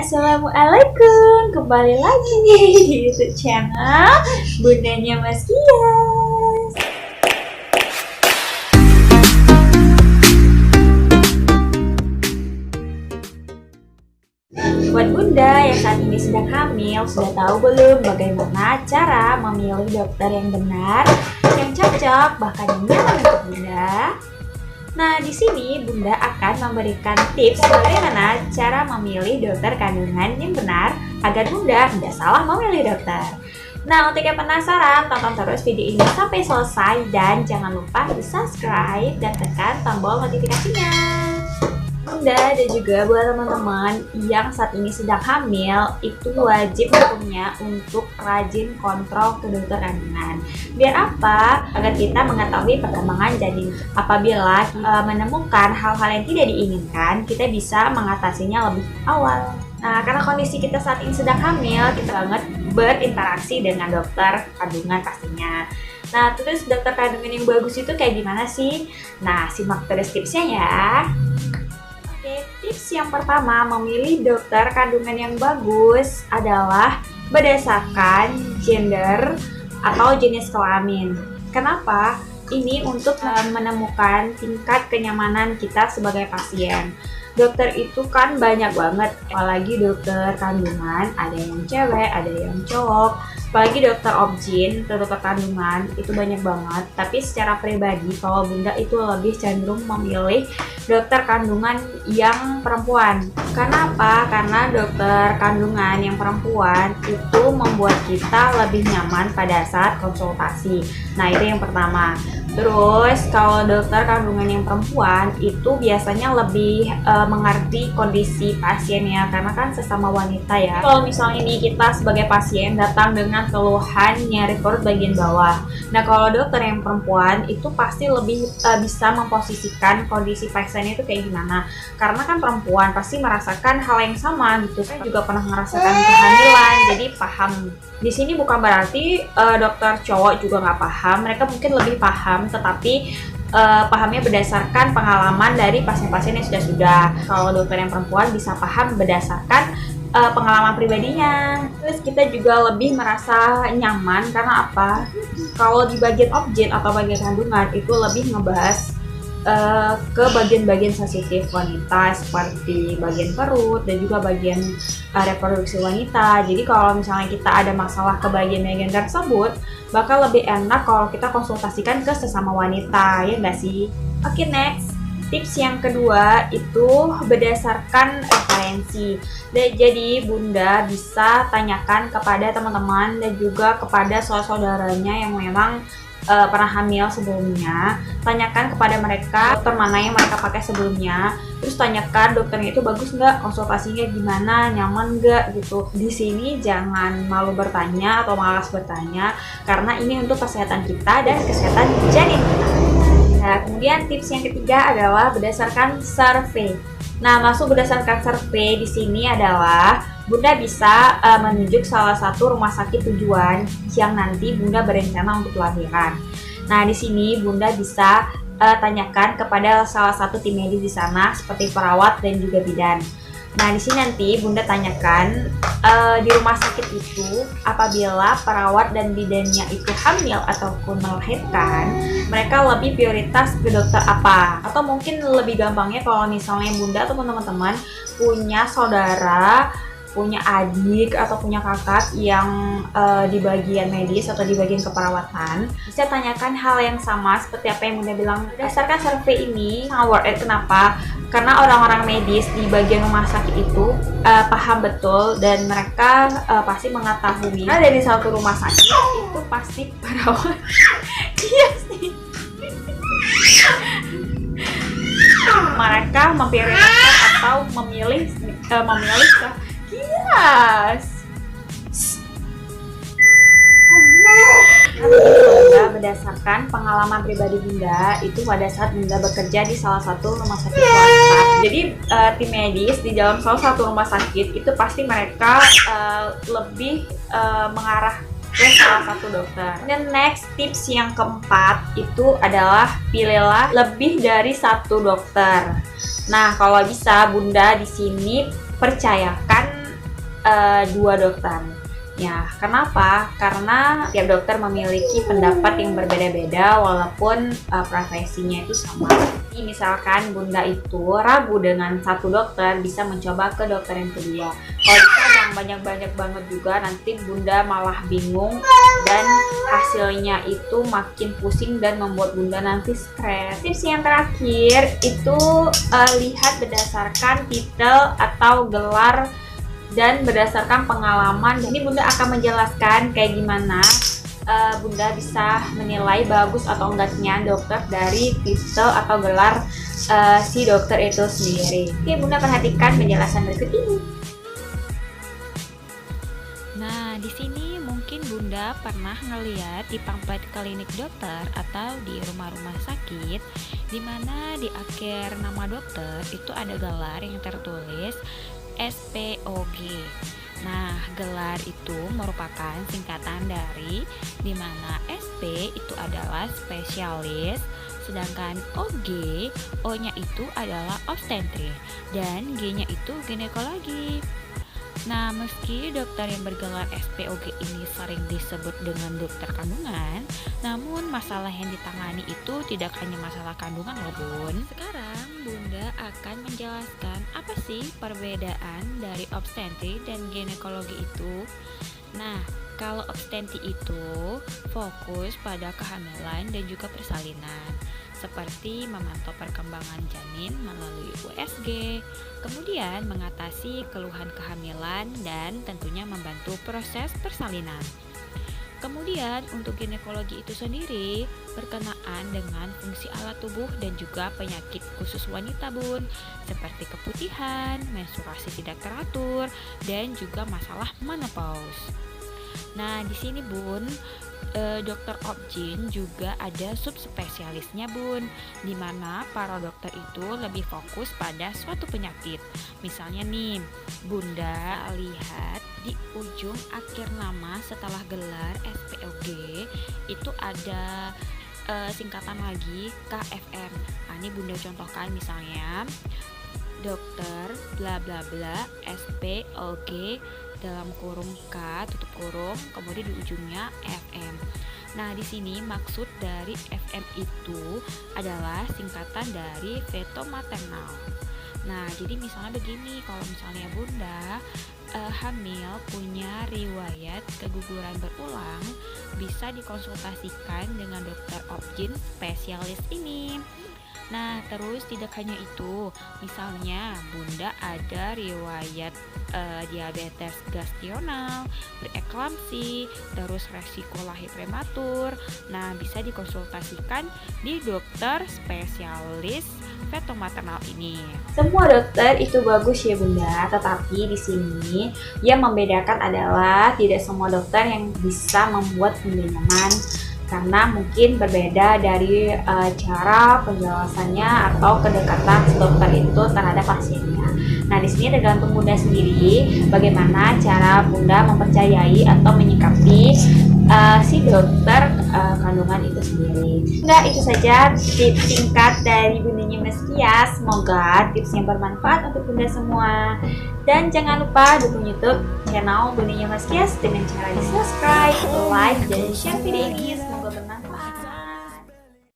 Assalamualaikum, kembali lagi nih di YouTube channel Bundanya Mas Kias. Buat bunda yang saat ini sedang hamil, sudah tahu belum bagaimana cara memilih dokter yang benar, yang cocok, bahkan yang nyaman untuk bunda? Nah, di sini Bunda akan memberikan tips bagaimana cara memilih dokter kandungan yang benar agar Bunda tidak salah memilih dokter. Nah, untuk yang penasaran, tonton terus video ini sampai selesai dan jangan lupa di subscribe dan tekan tombol notifikasinya. Bunda dan juga buat teman-teman yang saat ini sedang hamil, itu wajib hukumnya untuk rajin kontrol ke dokter kandungan. Biar apa? Agar kita mengetahui perkembangan janin. Apabila menemukan hal-hal yang tidak diinginkan, kita bisa mengatasinya lebih awal. Nah, karena kondisi kita saat ini sedang hamil, kita banget berinteraksi dengan dokter kandungan pastinya. Nah, terus dokter kandungan yang bagus itu kayak gimana sih? Nah, simak terus tipsnya ya. Tips yang pertama, memilih dokter kandungan yang bagus adalah berdasarkan gender atau jenis kelamin. Kenapa? Ini untuk menemukan tingkat kenyamanan kita sebagai pasien. Dokter itu kan banyak banget, apalagi dokter kandungan, ada yang cewek, ada yang cowok. Apalagi dokter obgyn, dokter kandungan, itu banyak banget. Tapi secara pribadi, kalau Bunda itu lebih cenderung memilih dokter kandungan yang perempuan. Karena apa? Karena dokter kandungan yang perempuan itu membuat kita lebih nyaman pada saat konsultasi. Nah, itu yang pertama. Terus kalau dokter kandungan yang perempuan itu biasanya lebih mengerti kondisi pasiennya, karena kan sesama wanita ya. Kalau misalnya nih kita sebagai pasien datang dengan keluhan nyeri perut bagian bawah, nah kalau dokter yang perempuan itu pasti lebih bisa memposisikan kondisi pasiennya itu kayak gimana, karena kan perempuan pasti merasakan hal yang sama gitu. Saya juga pernah merasakan kehamilan, jadi paham. Di sini bukan berarti dokter cowok juga nggak paham, mereka mungkin lebih paham, tetapi pahamnya berdasarkan pengalaman dari pasien-pasien yang sudah. Kalau dokter yang perempuan bisa paham berdasarkan pengalaman pribadinya. Terus kita juga lebih merasa nyaman karena apa? Kalau di bagian obgyn atau bagian kandungan itu lebih ngebahas ke bagian-bagian sensitif wanita seperti bagian perut dan juga bagian reproduksi wanita. Jadi kalau misalnya kita ada masalah ke bagian-bagian tersebut, bakal lebih enak kalau kita konsultasikan ke sesama wanita, ya nggak sih? Oke, next. Tips yang kedua itu berdasarkan referensi. Jadi Bunda bisa tanyakan kepada teman-teman dan juga kepada saudara-saudaranya yang memang pernah hamil sebelumnya. Tanyakan kepada mereka dokter mana yang mereka pakai sebelumnya. Terus tanyakan dokternya itu bagus nggak, konsultasinya gimana, nyaman nggak gitu. Di sini jangan malu bertanya atau malas bertanya, karena ini untuk kesehatan kita dan kesehatan janin kita. Nah, kemudian tips yang ketiga adalah berdasarkan survei. Nah, maksud berdasarkan survei di sini adalah Bunda bisa menunjuk salah satu rumah sakit tujuan yang nanti Bunda berencana untuk lahiran. Nah, di sini Bunda bisa tanyakan kepada salah satu tim medis di sana seperti perawat dan juga bidan. Nah, di sini nanti Bunda tanyakan di rumah sakit itu apabila perawat dan bidannya itu hamil ataupun melahirkan, mereka lebih prioritas ke dokter apa? Atau mungkin lebih gampangnya kalau misalnya Bunda atau teman-teman punya saudara, punya adik atau punya kakak yang di bagian medis atau di bagian keperawatan, bisa tanyakan hal yang sama seperti apa yang Bunda bilang. Berdasarkan survei ini sangat worth it. Kenapa? Karena orang-orang medis di bagian rumah sakit itu paham betul dan mereka pasti mengetahui. Karena dari satu rumah sakit itu pasti perawat. Iya sih. Mereka memprioritaskan atau memilih Yes. Bunda berdasarkan pengalaman pribadi Bunda itu pada saat Bunda bekerja di salah satu rumah sakit swasta. Jadi tim medis di dalam salah satu rumah sakit itu pasti mereka lebih mengarah ke salah satu dokter. Dan next tips yang keempat itu adalah pilihlah lebih dari satu dokter. Nah, kalau bisa Bunda di sini percayakan dua dokter. Ya, kenapa? Karena tiap dokter memiliki pendapat yang berbeda-beda walaupun profesinya itu sama. Jadi, misalkan Bunda itu ragu dengan satu dokter, bisa mencoba ke dokter yang kedua. Kalau kita yang banyak-banyak banget juga, nanti Bunda malah bingung dan hasilnya itu makin pusing dan membuat Bunda nanti stres. Tips yang terakhir itu lihat berdasarkan titel atau gelar dan berdasarkan pengalaman. Jadi Bunda akan menjelaskan kayak gimana Bunda bisa menilai bagus atau enggaknya dokter dari titel atau gelar si dokter itu sendiri. Oke, Bunda perhatikan penjelasan berikut ini. Nah, di sini mungkin Bunda pernah ngeliat di pamflet klinik dokter atau di rumah-rumah sakit, di mana di akhir nama dokter itu ada gelar yang tertulis SPOG. Nah, gelar itu merupakan singkatan dari di mana SP itu adalah spesialis, sedangkan OG, O-nya itu adalah obstetri dan G-nya itu ginekologi. Nah, meski dokter yang bergelar SPOG ini sering disebut dengan dokter kandungan, namun masalah yang ditangani itu tidak hanya masalah kandungan loh Bun. Sekarang Bunda akan menjelaskan apa sih perbedaan dari obstetri dan ginekologi itu. Nah, kalau obstetri itu fokus pada kehamilan dan juga persalinan, seperti memantau perkembangan janin melalui USG, kemudian mengatasi keluhan kehamilan dan tentunya membantu proses persalinan. Kemudian untuk ginekologi itu sendiri berkenaan dengan fungsi alat tubuh dan juga penyakit khusus wanita Bun, seperti keputihan, menstruasi tidak teratur, dan juga masalah menopause. Nah, di sini Bun, dokter obgyn juga ada subspesialisnya Bun, di mana para dokter itu lebih fokus pada suatu penyakit. Misalnya nih, Bunda lihat di ujung akhir nama setelah gelar SPOG itu ada singkatan lagi KFM. Nah, ini Bunda contohkan misalnya dokter bla bla bla SPOG dalam kurung K tutup kurung, kemudian di ujungnya FM. Nah, di sini maksud dari FM itu adalah singkatan dari feto maternal. Nah, jadi misalnya begini, kalau misalnya Bunda hamil punya riwayat keguguran berulang, bisa dikonsultasikan dengan dokter obgyn spesialis ini. Nah, terus tidak hanya itu, misalnya Bunda ada riwayat diabetes gestional, preeklamsi, terus resiko lahir prematur. Nah, bisa dikonsultasikan di dokter spesialis feto maternal ini. Semua dokter itu bagus ya Bunda, tetapi di sini yang membedakan adalah tidak semua dokter yang bisa membuat Bunda nyaman, karena mungkin berbeda dari cara penjelasannya atau kedekatan dokter itu terhadap pasiennya. Nah, di sini tergantung Bunda sendiri bagaimana cara Bunda mempercayai atau menyikapi si dokter kandungan itu sendiri. Nah, itu saja tips singkat dari Bundanya Meskia. Semoga tipsnya bermanfaat untuk Bunda semua. Dan jangan lupa dukung YouTube channel Bundanya Meskia dengan cara di subscribe, like, dan share video ini.